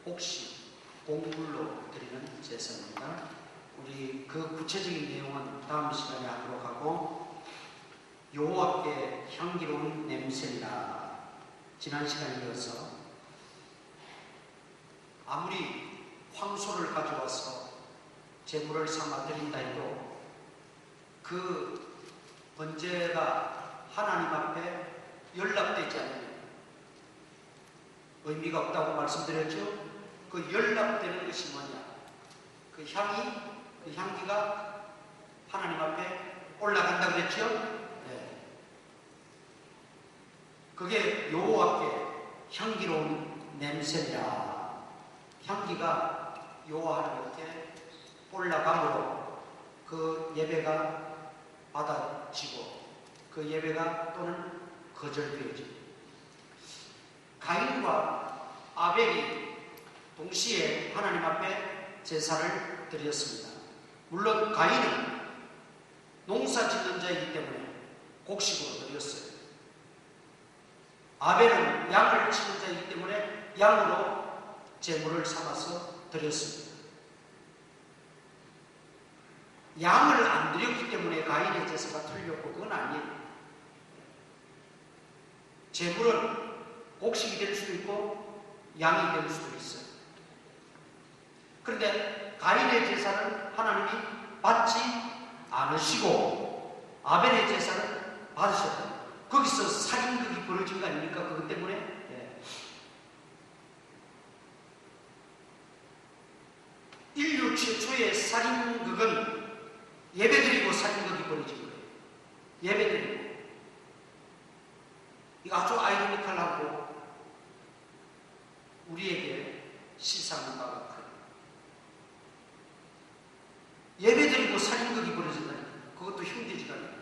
혹시 공물로 드리는 제사입니다. 우리 그 구체적인 내용은 다음 시간에 하도록 하고, 여호와께 향기로운 냄새니라. 지난 시간에 이어서 아무리 황소를 가져와서 제물을 삼아 드린다 해도 그 번제가 하나님 앞에 연락되지 않으면 의미가 없다고 말씀드렸죠. 그 연락되는 것이 뭐냐? 그 향기가 하나님 앞에 올라간다고 그랬죠. 네. 그게 여호와께 향기로운 냄새니라. 향기가 여호와 하나님께 올라가므로 그 예배가 받아지고 그 예배가 또는 거절되어지고, 가인과 아벨이 동시에 하나님 앞에 제사를 드렸습니다. 물론 가인은 농사 짓는 자이기 때문에 곡식으로 드렸어요. 아벨은 양을 치는 자이기 때문에 양으로 제물을 삼아서 드렸습니다. 양을 안 드렸기 때문에 가인의 제사가 틀렸고, 그건 아니에요. 제물은 곡식이 될 수도 있고 양이 될 수도 있어요. 그런데 가인의 제사는 하나님이 받지 않으시고 아벨의 제사는 받으셨다. 거기서 살인극이 벌어진 거 아닙니까? 그것 때문에. 네. 인류 최초의 살인극은 예배드리고 살인극이 벌어진 거예요. 예배드리고. 이거 아주 아이러니컬하고 우리에게 시사하는 바가 커요. 예배드리고 살인극이 벌어진다니, 그것도 힘들지가 않아요.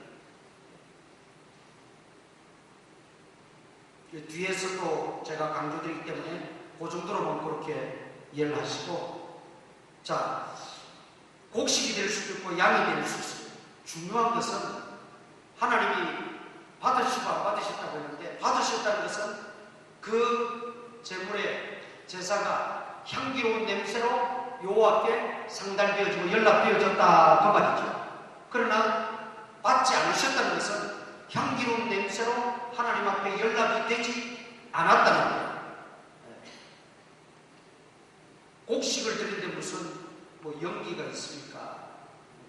뒤에서도 제가 강조드리기 때문에 그 정도로만 그렇게 이해를 하시고, 자, 곡식이 될 수도 있고 양이 될 수도 있어요. 중요한 것은 하나님이 받으시고 안 받으셨다고 했는데, 받으셨다는 것은 그 제물의 제사가 향기로운 냄새로 여호와께 상달되어지고 연락되어졌다, 그 말이죠. 그러나 받지 않으셨다는 것은 향기로운 냄새로 하나님 앞에 연락이 되지 않았다는 거예요. 곡식을 드리는데 무슨 연기가 있습니까?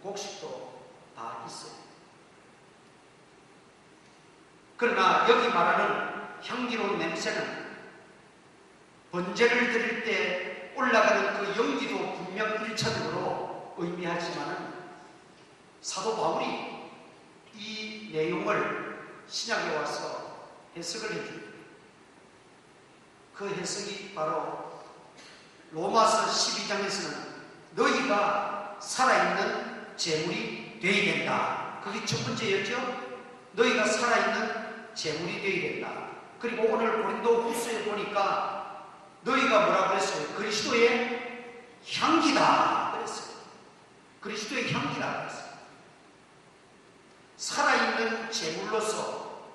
곡식도 다 있어요. 그러나 여기 말하는 향기로운 냄새는 번제를 드릴 때 올라가는 그 연기도 분명 1차적으로 의미하지만, 사도 바울이 이 내용을 신약에 와서 해석을 해줍니다. 그 해석이 바로 로마서 12장에서는 너희가 살아있는 제물이 되어야 된다. 그게 첫 번째였죠. 너희가 살아있는 제물이 되어야 된다. 그리고 오늘 고린도 후서에 보니까 너희가 뭐라고 했어요? 그리스도의 향기다 그랬어요. 그리스도의 향기다 그랬어요. 살아있는 제물로서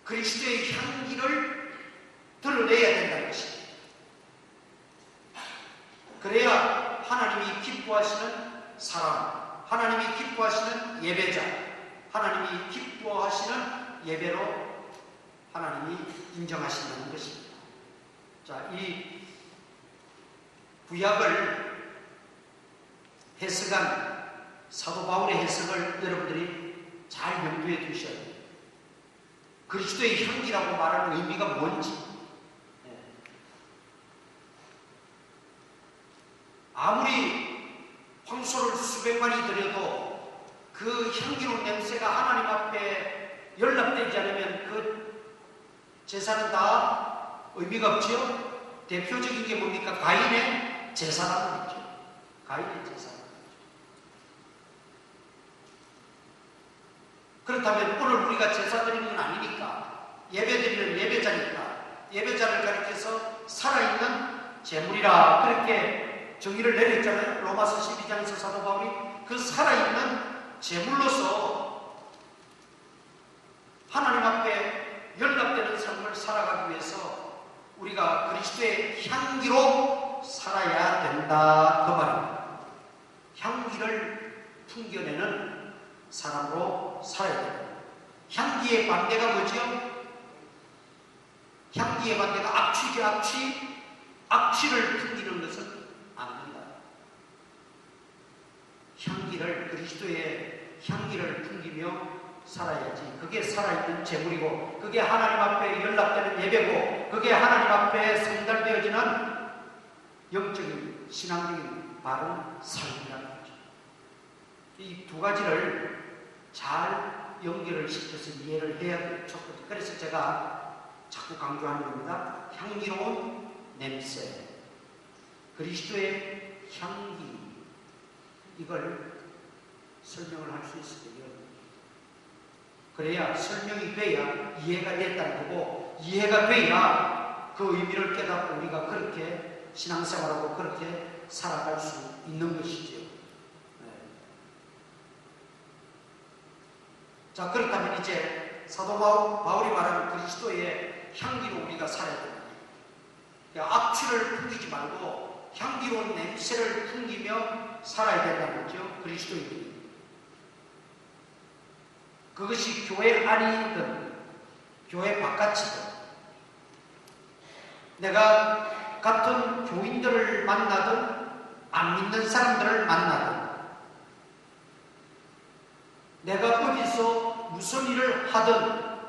그리스도의 향기를 드러내야 된다는 것입니다. 그래야 하나님이 기뻐하시는 사람, 하나님이 기뻐하시는 예배자, 하나님이 기뻐하시는 예배로 하나님이 인정하신다는 것입니다. 자, 이 구약을 해석한 사도 바울의 해석을 여러분들이 잘 염두에 두셔야 돼요. 그리스도의 향기라고 말하는 의미가 뭔지. 아무리 황소를 수백만이 드려도 그 향기로운 냄새가 하나님 앞에 연락되지 않으면 그 제사는 다 의미가 없지요. 대표적인 게 뭡니까? 가인의 제사라는 거죠. 가인의 제사. 그렇다면 오늘 우리가 제사 드리는 건 아니니까, 예배 드리는 예배자니까, 예배자를 가리켜서 살아있는 제물이라 그렇게 정의를 내렸잖아요. 로마서 12장에서 사도 바울이 그 살아있는 제물로서 하나님 앞에 연락되는 삶을 살아가기 위해서 우리가 그리스도의 향기로 살아야 된다 그 말입니다. 향기를 풍겨내는 사람으로 살아야 됩니다. 향기의 반대가 뭐죠? 향기의 반대가 악취죠. 악취를 풍기는 것은 아닙니다. 향기를, 그리스도의 향기를 풍기며 살아야지. 그게 살아있는 재물이고, 그게 하나님 앞에 연락되는 예배고, 그게 하나님 앞에 성달되어지는 영적인, 신앙적인 바른 삶이라는 거죠. 이 두 가지를 잘 연결을 시켜서 이해를 해야 돼요. 그래서 제가 자꾸 강조하는 겁니다. 향기로운 냄새, 그리스도의 향기, 이걸 설명을 할 수 있어요. 그래야 설명이 돼야 이해가 됐다는 거고, 이해가 돼야 그 의미를 깨닫고 우리가 그렇게 신앙생활하고 그렇게 살아갈 수 있는 것이죠. 네. 자, 그렇다면 이제 사도 바울이 말하는 그리스도의 향기로 우리가 살아야 됩니다. 그러니까 악취를 풍기지 말고 향기로운 냄새를 풍기며 살아야 된다는 거죠. 그리스도인들이. 그것이 교회 안이든 교회 바깥이든, 내가 같은 교인들을 만나든 안 믿는 사람들을 만나든, 내가 어디서 무슨 일을 하든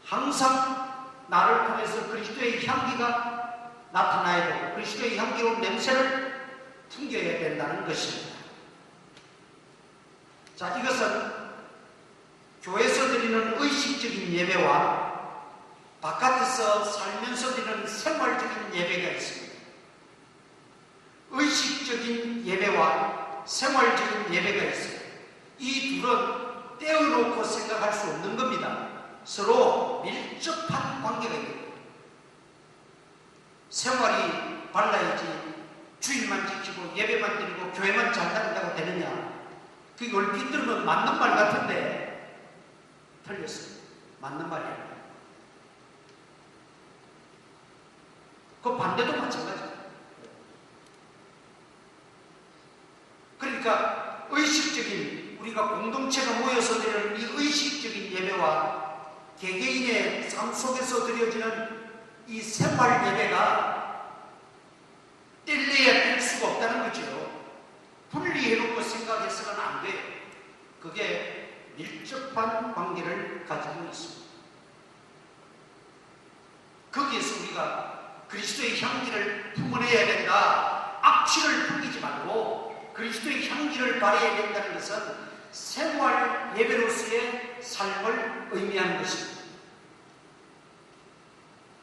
항상 나를 통해서 그리스도의 향기가 나타나야 되고 그리스도의 향기로운 냄새를 풍겨야 된다는 것입니다. 자, 이것은 교회에서 드리는 의식적인 예배와 바깥에서 살면서 드리는 생활적인 예배가 있습니다. 의식적인 예배와 생활적인 예배가 있어요. 이 둘은 떼어놓고 생각할 수 없는 겁니다. 서로 밀접한 관계가 있는 거예요. 생활이 발라야지 주일만 지키고 예배만 드리고 교회만 잘 다닌다고 되느냐? 그게 얼핏 들으면 맞는 말 같은데 틀렸어요. 맞는 말이 아니에요. 그 반대도 마찬가지예요. 그러니까 의식적인, 우리가 공동체가 모여서 드리는 이 의식적인 예배와 개개인의 삶 속에서 드려지는 이 생활 예배가 뗄래야 뗄 수가 없다는 거죠. 분리해놓고 생각해서는 안 돼요. 그게 밀접한 관계를 가지고 있습니다. 거기에서 우리가 그리스도의 향기를 품어내야 된다. 악취를 풍기지 말고 그리스도의 향기를 발해야 된다는 것은 생활 예배로서의 삶을 의미하는 것입니다.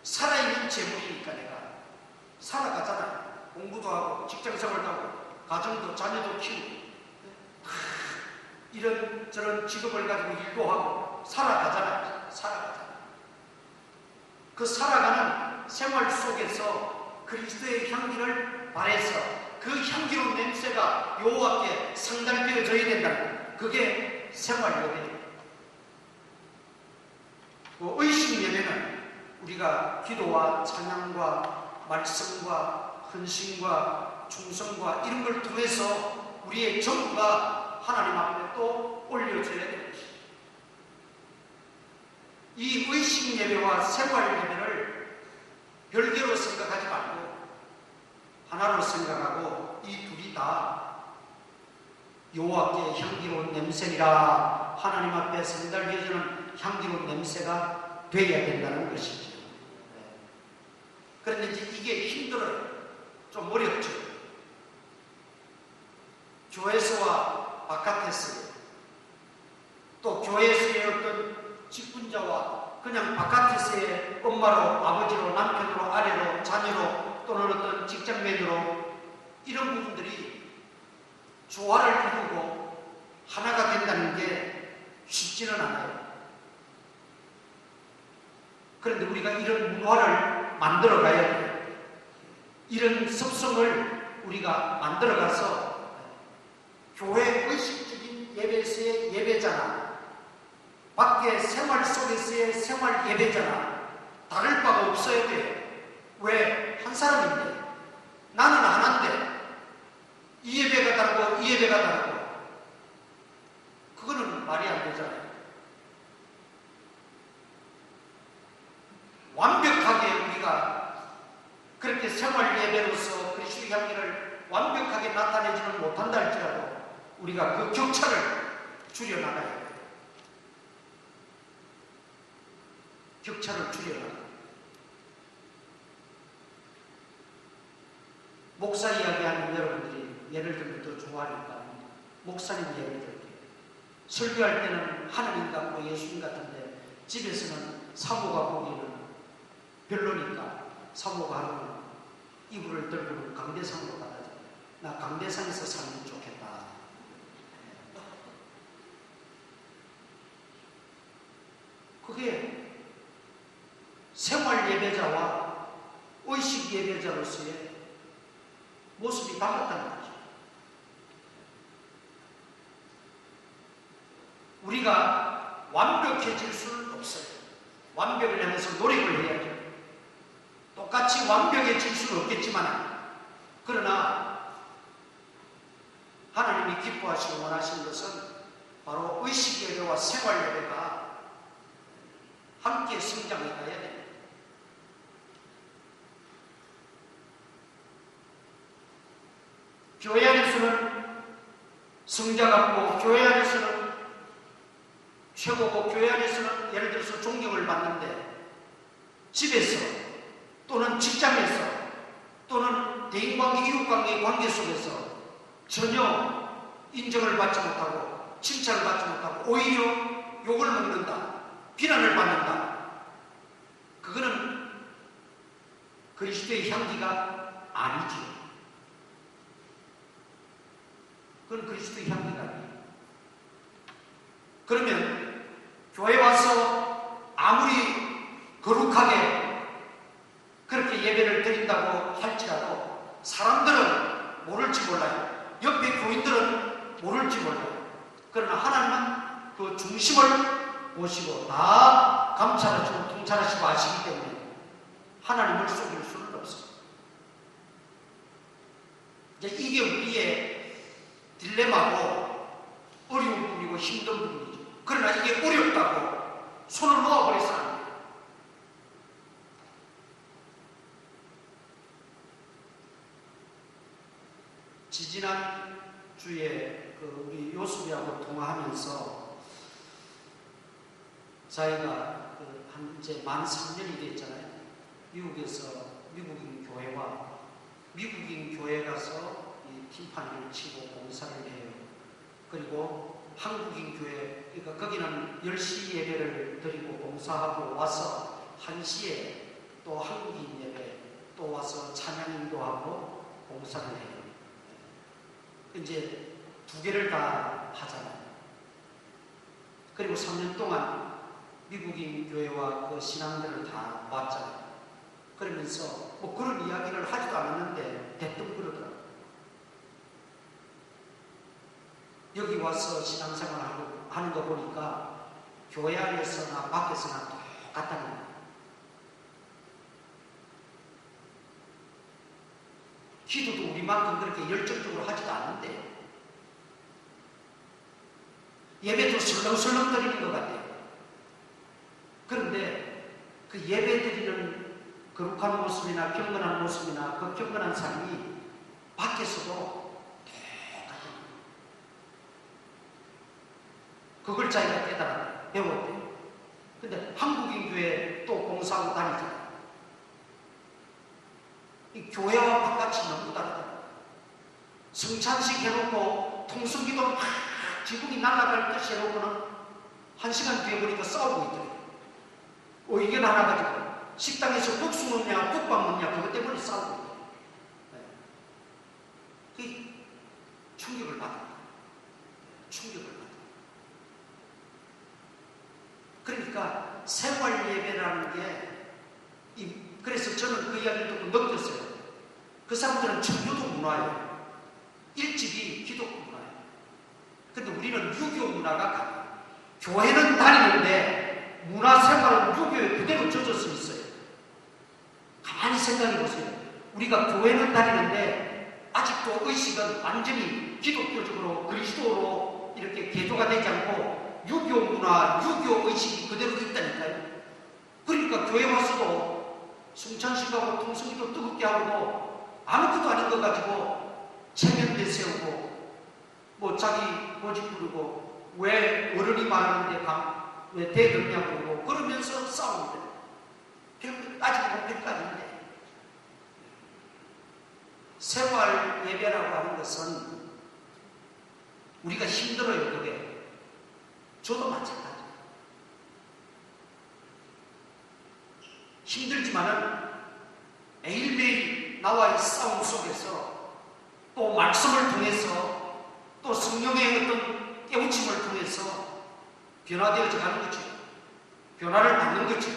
살아있는 재물이니까 내가 살아가잖아요. 공부도 하고 직장생활도 하고 가정도 자녀도 키우고 이런 저런 직업을 가지고 일도 하고 살아가잖아요. 그 살아가는 생활 속에서 그리스도의 향기를 발해서 그 향기로운 냄새가 여호와께 상달되어져야 된다는 거예요. 그게 생활 예배예요. 그 의식 예배는 우리가 기도와 찬양과 말씀과 헌신과 충성과 이런 걸 통해서 우리의 전부가 하나님 앞에 또 올려져야 되는 것입니다. 이 의식 예배와 생활 예배를 별개로 생각하지 말고 하나로 생각하고 이 둘이 다 여호와께 향기로운 냄새니라, 하나님 앞에 상달되어지는 향기로운 냄새가 되어야 된다는 것이죠. 그런데 이제 이게 힘들어요. 좀 어렵죠. 교회에서와 바깥에서요. 또 교회에서의 어떤 직분자와 그냥 바깥에서의 엄마로, 아버지로, 남편으로, 아내로, 자녀로 또는 어떤 직장맨으로 이런 부분들이 조화를 이루고 하나가 된다는 게 쉽지는 않아요. 그런데 우리가 이런 문화를 만들어 가야 돼요. 이런 습성을 우리가 만들어 가서 교회 의식적인 예배에서의 예배잖아, 밖에 생활 속에서의 생활 예배잖아, 다를 바가 없어야 돼요. 왜? 한 사람인데 나는 이렇게 생활 예배로서 그리스도의 향기를 완벽하게 나타내지는 못한다 할지라도 우리가 그 격차를 줄여나가야 돼요. 격차를 줄여나가야 돼요. 목사 이야기하는 여러분들이 예를 들면 더 좋아하니까 목사님 예를 들게요. 설교할 때는 하나님 같고 예수님 같은데 집에서는 사모가 보기에는 별로니까 사모가 하루는 이불을 들고 강대상으로 가다 줘요. 나 강대상에서 살면 좋겠다. 그게 생활 예배자와 의식 예배자로서의 모습이 달랐다는 거죠. 우리가 완벽해질 수는 없어요. 완벽을 향해서 노력을 해야죠. 똑같이 완벽해질 수는 없겠지만, 그러나 하나님이 기뻐하시고 원하시는 것은 바로 의식 예배와 생활 예배가 함께 성장해 가야 됩니다. 교회 안에서는 성자 같고, 교회 안에서는 최고고, 교회 안에서는 예를 들어서 존경을 받는데 집에서 또는 직장에서 또는 대인관계, 이웃관계의 관계 속에서 전혀 인정을 받지 못하고 칭찬을 받지 못하고 오히려 욕을 먹는다, 비난을 받는다. 그거는 그리스도의 향기가 아니지요. 그건 그리스도의 향기가 아니에요. 그러면 교회 와서 아무리 거룩하게 그렇게 예배를 드린다고 할지라도 사람들은 모를지 몰라요. 옆에 교인들은 모를지 몰라요. 그러나 하나님은 그 중심을 보시고 다 감찰하시고 통찰하시고 아시기 때문에 하나님을 속일 수는 없어요. 이제 이게 우리의 딜레마고 어려운 부분이고 힘든 부분이죠. 그러나 이게 어렵다고 손을 놓아버려서 안 돼요. 지지난 주에 우리 요수비하고 통화하면서 자기가 이제 만 3년이 됐잖아요. 미국에서 미국인 교회와 미국인 교회 가서 이 팀판을 치고 봉사를 해요. 그리고 한국인 교회, 그러니까 거기는 10시 예배를 드리고 봉사하고 와서 1시에 또 한국인 예배 또 와서 찬양 인도하고 봉사를 해요. 이제 두 개를 다 하잖아요. 그리고 3년 동안 미국인 교회와 그 신앙들을 다 봤잖아요. 그러면서 뭐 그런 이야기를 하지도 않았는데 대뜸 그러더라고요. 여기 와서 신앙생활 하는 거 보니까 교회 안에서나 밖에서나 똑같다는 거예요. 기도도 우리만큼 그렇게 열정적으로 하지도 않는데 예배도 설렁설렁 드리는 것 같아요. 그런데 그 예배 드리는 거룩한 모습이나 경건한 모습이나 그 경건한 삶이 밖에서도 똑같아요. 그걸 자기가 깨달아 배웠대요. 근데 한국인 교회 또 봉사하고 다니잖아요. 이 교회와 바깥이 너무 다르다. 성찬식 해놓고 통성기도 막 지붕이 날아갈 듯이 해놓고는 1시간 뒤에 보니까 싸우고 있더래요. 의견 하나 가지고 식당에서 국수 먹냐 국밥 먹냐 그것 때문에 싸우고 있더래요. 그 충격을 받아요. 충격을 받아요. 그러니까 생활 예배라는 게 그래서 저는 그 이야기를 듣고 느꼈어요. 그 사람들은 청교도 문화예요. 일찍이 기독교 문화예요. 근데 우리는 유교 문화가 강해요. 교회는 다니는데 문화생활은 유교에 그대로 젖어서 있어요. 가만히 생각해 보세요. 우리가 교회는 다니는데 아직도 의식은 완전히 기독교적으로 그리스도로 이렇게 개조가 되지 않고 유교 문화, 유교 의식이 그대로 있다니까요. 그러니까 교회 와서도 승천식하고 통성기도 뜨겁게 하고 아무것도 아닌 거 가지고 체면 내세우고 뭐 자기 고집 부르고 왜 어른이 많은데 왜 대들냐고 그러고 그러면서 싸우는데 따지고 별까지인데 생활 예배라고 하는 것은 우리가 힘들어요. 그게 저도 마찬가지 힘들지만은 매일매일 나와의 싸움 속에서 또 말씀을 통해서 또 성령의 어떤 깨우침을 통해서 변화되어져 가는 거죠. 변화를 받는 거죠.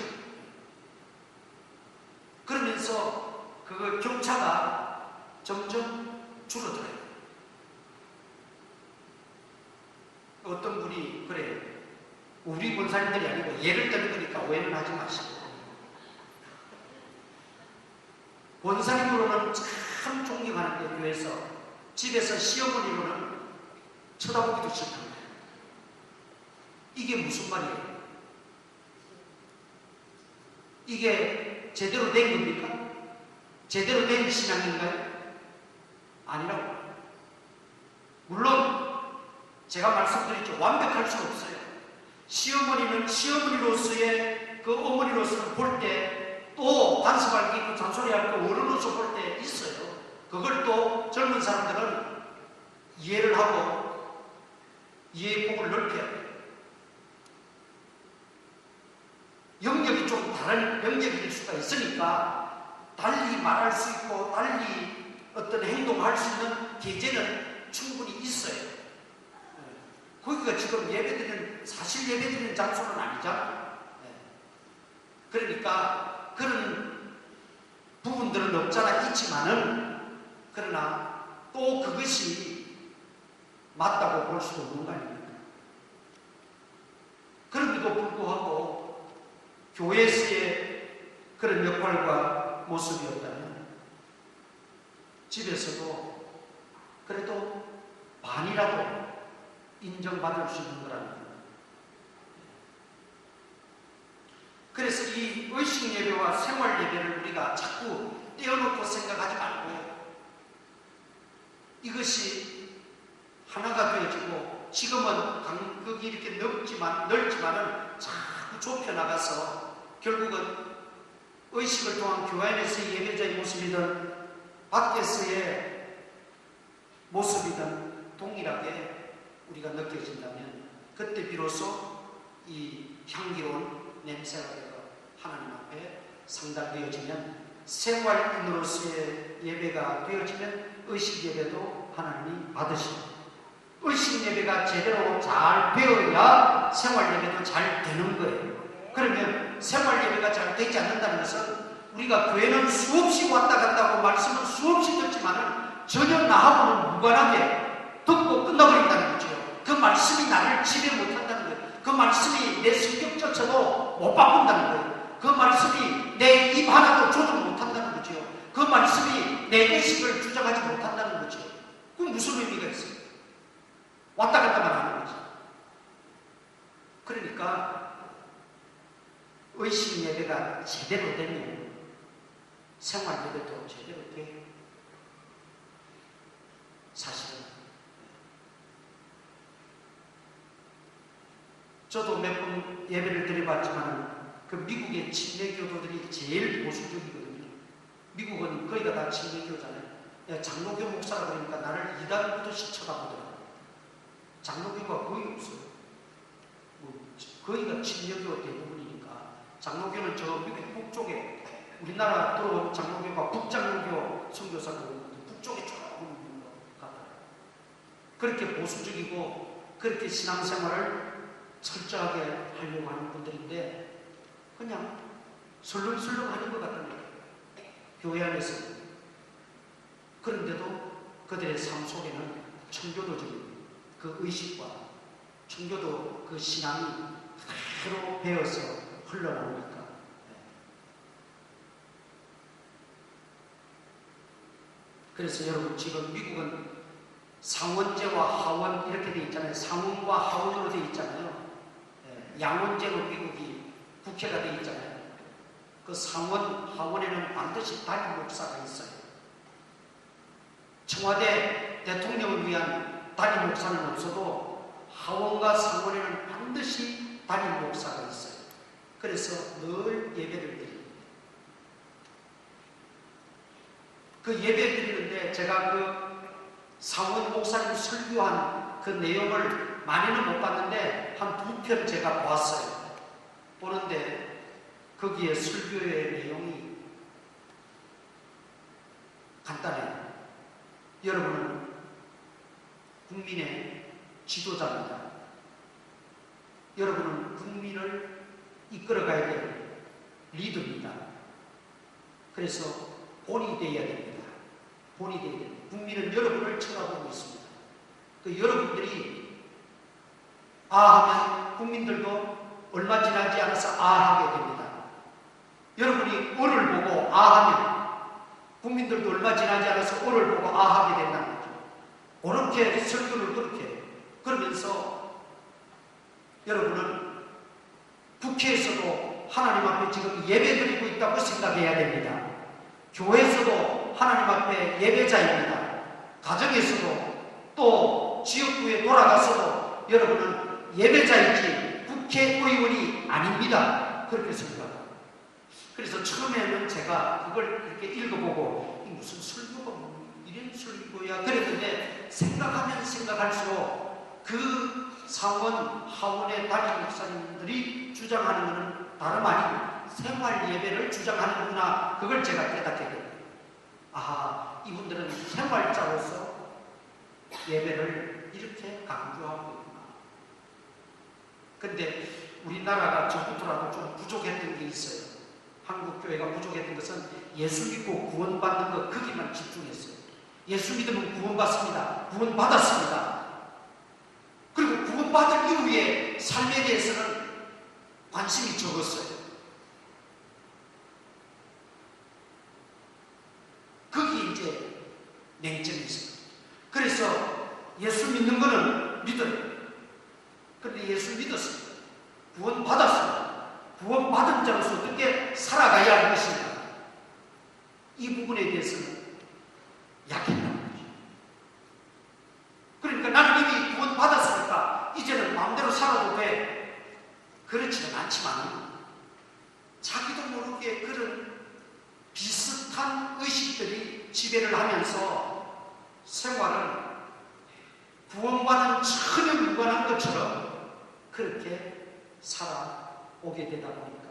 그러면서 그 격차가 점점 줄어들어요. 어떤 분이 그래요. 우리 권사님들이 아니고 예를 드는 거니까 오해는 하지 마시고 권사님으로는 참 존경하는데 교회에서 집에서 시어머니로는 쳐다보기도 싫답니다. 이게 무슨 말이에요? 이게 제대로 된 겁니까? 제대로 된 신앙인가요? 아니라고. 물론 제가 말씀드렸죠. 완벽할 수는 없어요. 시어머니는 시어머니로서의 그 어머니로서는 볼 때 또 간섭할 게 있고 잔소리할 거 어른으로서 볼 때 있어요. 그걸 또 젊은 사람들은 이해를 하고 이해의 폭을 넓혀야 돼요. 영역이 좀 다른 영역일 수가 있으니까 달리 말할 수 있고 달리 어떤 행동할 수 있는 계제는 충분히 있어요. 거기가 지금 예배드리는 사실 예배드리는 장소는 아니잖아요. 그러니까 그런 부분들은 없잖아 있지만은 그러나 또 그것이 맞다고 볼 수도 없는 거 아닙니까? 그런데도 불구하고 교회에서의 그런 역할과 모습이었다면 집에서도 그래도 반이라도 인정받을 수 있는 거라는 거예요. 그래서 이 의식 예배와 생활 예배를 우리가 자꾸 떼어놓고 생각하지 말고 이것이 하나가 되어지고 지금은 간극이 이렇게 넓지만은 자꾸 좁혀나가서 결국은 의식을 통한 교회 안에서의 예배자의 모습이든 밖에서의 모습이든 동일하게 우리가 느껴진다면 그때 비로소 이 향기로운 냄새가 되어 하나님 앞에 상달되어지면 생활인으로서의 예배가 되어지면 의식 예배도 하나님이 받으시고 의식 예배가 제대로 잘 되어야 생활 예배도 잘 되는 거예요. 그러면 생활 예배가 잘 되지 않는다는 것은 우리가 교회는 수없이 왔다 갔다 하고 말씀은 수없이 듣지만은 전혀 나하고는 무관하게 듣고 끝나버린다는 거죠. 그 말씀이 나를 지배 못한다는 거예요. 그 말씀이 내 성격조차도 못 바꾼다는 거예요. 그 말씀이 내 입 하나도 조절 못한다는 거죠. 그 말씀이 내 의식을 주장하지 못한다는 거죠. 그럼 무슨 의미가 있어요? 왔다 갔다만 하는 거죠. 그러니까 의식 예배가 제대로 되면 생활 예배도 제대로 돼요. 사실은 저도 몇 번 예배를 드려봤지만 그 미국의 침례교도들이 제일 보수적이거든요. 미국은 거의가 다 침례교잖아요. 장로교 목사라 그러니까 나를 이단부터씩 쳐다보더라고요. 장로교가 거의 없어요. 거의가 침례교 대부분이니까 장로교는 저 미국 북쪽에 우리나라 들어온 장로교가 북장로교 선교사고 북쪽에 조금 있는 것 같아요. 그렇게 보수적이고 그렇게 신앙생활을 철저하게 하려고 하는 분들인데 그냥 설렁설렁 하는 것 같은 거예요. 교회 안에서. 그런데도 그들의 삶 속에는 청교도적인 그 의식과 청교도 그 신앙이 그대로 배어서 흘러나오니까. 그래서 여러분 지금 미국은 상원제와 하원 이렇게 돼 있잖아요. 상원과 하원으로 돼 있잖아요. 양원제로 미국이 국회가 돼 있잖아요. 그 상원, 하원에는 반드시 담임 목사가 있어요. 청와대 대통령을 위한 담임 목사는 없어도 하원과 상원에는 반드시 담임 목사가 있어요. 그래서 늘 예배를 드립니다. 그 예배 드리는데 제가 그 상원 목사님 설교한 그 내용을 많이는 못 봤는데 한 2편 제가 보았어요. 보는데 거기에 설교의 내용이 간단해요. 여러분은 국민의 지도자입니다. 여러분은 국민을 이끌어가야 될 리더입니다. 그래서 본이 되어야 됩니다. 본이 되어야 됩니다. 국민은 여러분을 쳐다보고 있습니다. 그 여러분들이 하면 국민들도 얼마 지나지 않아서 하게 됩니다. 여러분이 을을 보고 하면 국민들도 얼마 지나지 않아서 을을 보고 하게 된다는 거죠. 그렇게 설교를 그렇게 그러면서 여러분은 국회에서도 하나님 앞에 지금 예배드리고 있다고 생각해야 됩니다. 교회에서도 하나님 앞에 예배자입니다. 가정에서도 또 지역구에 돌아가서도 여러분은 예배자이지 국회의원이 아닙니다. 그렇게 생각합니다. 그래서 처음에는 제가 그걸 이렇게 읽어보고 무슨 설교가 이런 설교야 그랬는데 생각하면 생각할수록 그 상원, 하원의 담임 목사님들이 주장하는 것은 다름 아닌 생활 예배를 주장하는구나. 그걸 제가 깨닫게 됩니다. 이분들은 생활자로서 예배를 이렇게 강조하고 있구나. 근데 우리나라가 전부터라도 좀 부족했던 게 있어요. 한국 교회가 부족했던 것은 예수 믿고 구원받는 것 거기만 집중했어요. 예수 믿으면 구원받습니다. 구원받았습니다. 그리고 구원받을 이후에 삶에 대해서는 관심이 적었어요. 거기 이제 맹점이 있어요. 그래서 예수 믿는 거는 믿어요. 그런데 예수 믿었습니다. 구원받았습니다. 구원받은 자로서 어떻게 살아가야 할 것인가. 이 부분에 대해서는 약했다는 거죠. 그러니까 나는 이미 구원받았으니까 이제는 마음대로 살아도 돼. 그렇지는 않지만 자기도 모르게 그런 비슷한 의식들이 지배를 하면서 생활을 구원받은 전혀 무관한 것처럼 그렇게 살아오게 되다 보니까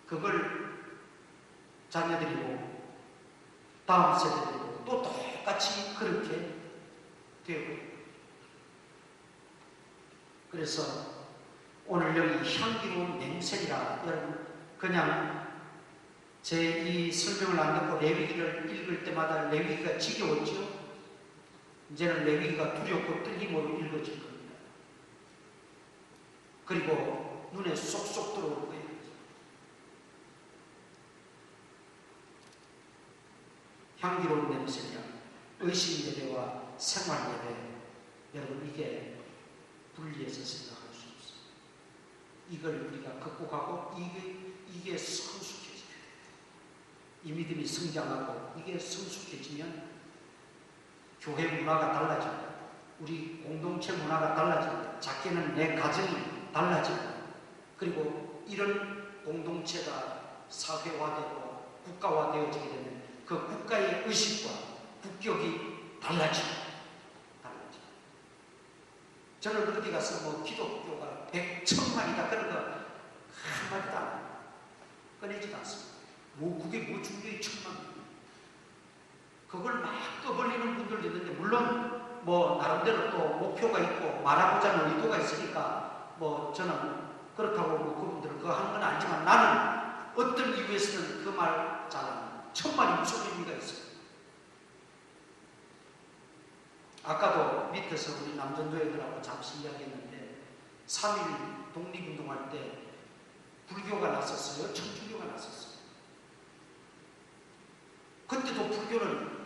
그걸 자녀들이고 다음 세대들이고 또 똑같이 그렇게 되고, 그래서 오늘 여기 향기로운 냄새리라, 여러분 그냥 제 이 설명을 안 듣고 레위기를 읽을 때마다 레위기가 지겨웠죠. 이제는 레위기가 두렵고 떨림으로 읽어질 겁니다. 그리고 눈에 쏙쏙 들어올 거예요. 향기로운 냄새냐, 의식 예배와 생활 예배, 여러분 이게 분리해서 생각할 수 없어요. 이걸 우리가 극복하고 이게 성숙해져요. 이 믿음이 성장하고 이게 성숙해지면 교회 문화가 달라집니다. 우리 공동체 문화가 달라집니다. 작게는 내 가정이 달라집니다. 그리고 이런 공동체가 사회화되고 국가화되어지게 되면 그 국가의 의식과 국격이 달라집니다. 저는 어디 가서 뭐 기독교가 100,000만이다 그런 거 한마디도 안 합니다. 꺼내지도 않습니다. 그게 뭐 중요해 1,000만. 그걸 막 떠벌리는 분들도 있는데, 물론 뭐 나름대로 또 목표가 있고 말하고자 하는 의도가 있으니까 뭐 저는 그렇다고 뭐 그분들은 그거 하는 건 아니지만, 나는 어떤 이유에서는 그 말 잘합니다. 1,000만이 무슨 의미가 있어요. 아까도 밑에서 우리 남전도회들하고 잠시 이야기했는데 3.1 독립운동할 때 불교가 났었어요. 천주교가 났었어요. 그때도 불교는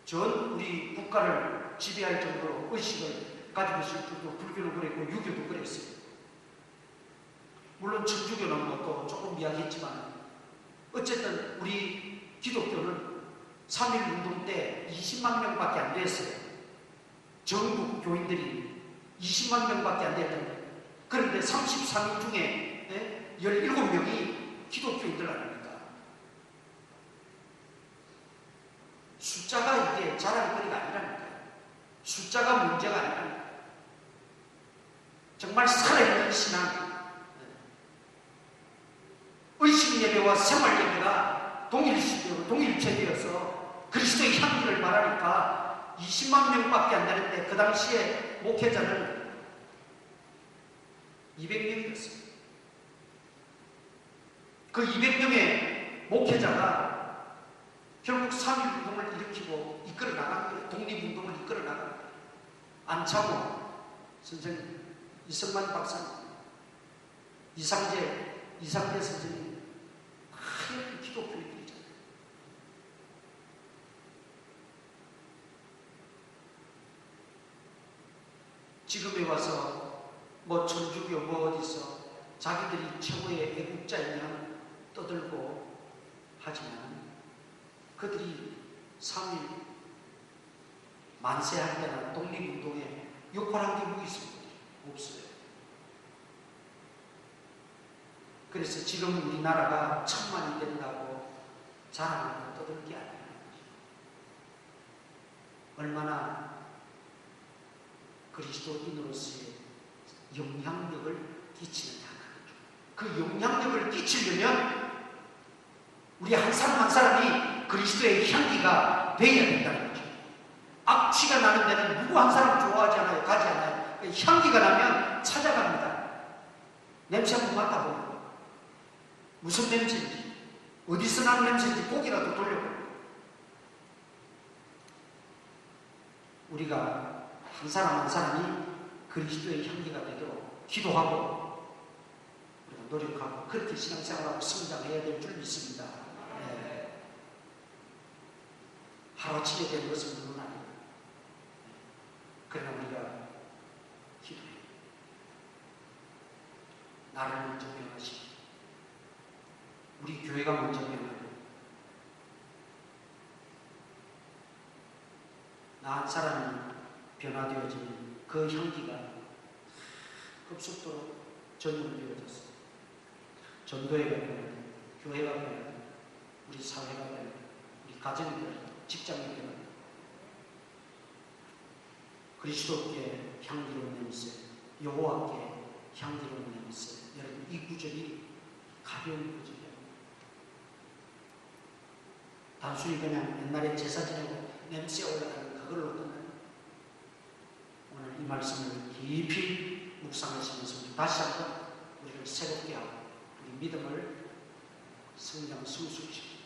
전 우리 국가를 지배할 정도로 의식을 가지고 있을 정도로 불교도 그랬고 유교도 그랬어요. 물론 천주교는 뭐 또 조금 이야기했지만 어쨌든 우리 기독교는 3.1운동 때 20만 명밖에 안 됐어요. 전국 교인들이 20만 명밖에 안 됐던 거예요. 그런데 33인 중에 17명이 기독교인들 아닙니까? 숫자가 이게 자랑거리가 아니라니까요. 숫자가 문제가 아니라니까요. 정말 살아있는 신앙, 의식예배와 생활예배가 동일체되어서 그리스도의 향기를 바라니까 20만 명밖에 안 되는데 그 당시에 목회자는 200명이었어요. 그 200명의 목회자가 결국 3.1운동을 일으키고 이끌어 나간 거예요. 독립운동을 이끌어 나간 거예요. 안창호 선생님, 이성만 박사님, 이상재 선생님, 하얀 기독교인들이잖아요. 지금에 와서 뭐 천주교 뭐 어디서 자기들이 최고의 애국자이냐 떠들고 하지만 그들이 3.1 만세할 때나 독립운동에 역할한 게 뭐 있습니까? 없어요. 그래서 지금 우리나라가 1000만이 된다고 자랑하고 떠들 게 아니에요. 얼마나 그리스도인으로서의 영향력을 끼치느냐. 그 영향력을 끼치려면 우리 한 사람 한 사람이 그리스도의 향기가 되어야 된다는 거죠. 악취가 나는 데는 누구 한 사람 좋아하지 않아요. 가지 않아요. 향기가 나면 찾아갑니다. 냄새 한번 맡아보면 무슨 냄새인지, 어디서 나는 냄새인지 보기라도 돌려보고 우리가 한 사람 한 사람이 그리스도의 향기가 되도록 기도하고 우리가 노력하고 그렇게 신앙생활하고 성장해야 될 줄 믿습니다. 네. 하루아침에 된 것은 물론 아니에요. 그러나 우리가 기도해. 나를 먼저 변화시키고 우리 교회가 먼저 변화되고 나 한 사람이 변화되어지는 그 향기가 급속도로 전염되어졌어. 전도회가 변화되고 교회가 변화되고 우리 사회가 변화되고 우리 가정이 변화되고 직장이 변화되고 그리스도께 향기로운 냄새, 여호와께 향기로운 냄새. 여러분 이 구절이 가벼운 구절이에요. 단순히 그냥 옛날에 제사 지내고 냄새 올라가는 그걸로 끝나요. 오늘 이 말씀을 깊이 묵상하시면서 다시 한번 우리를 새롭게 하고 우리 믿음을 성장 성숙시키는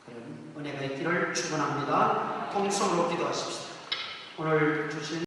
그런 은혜가 있기를 축원합니다. 통성으로 기도하십시다. 오늘 주신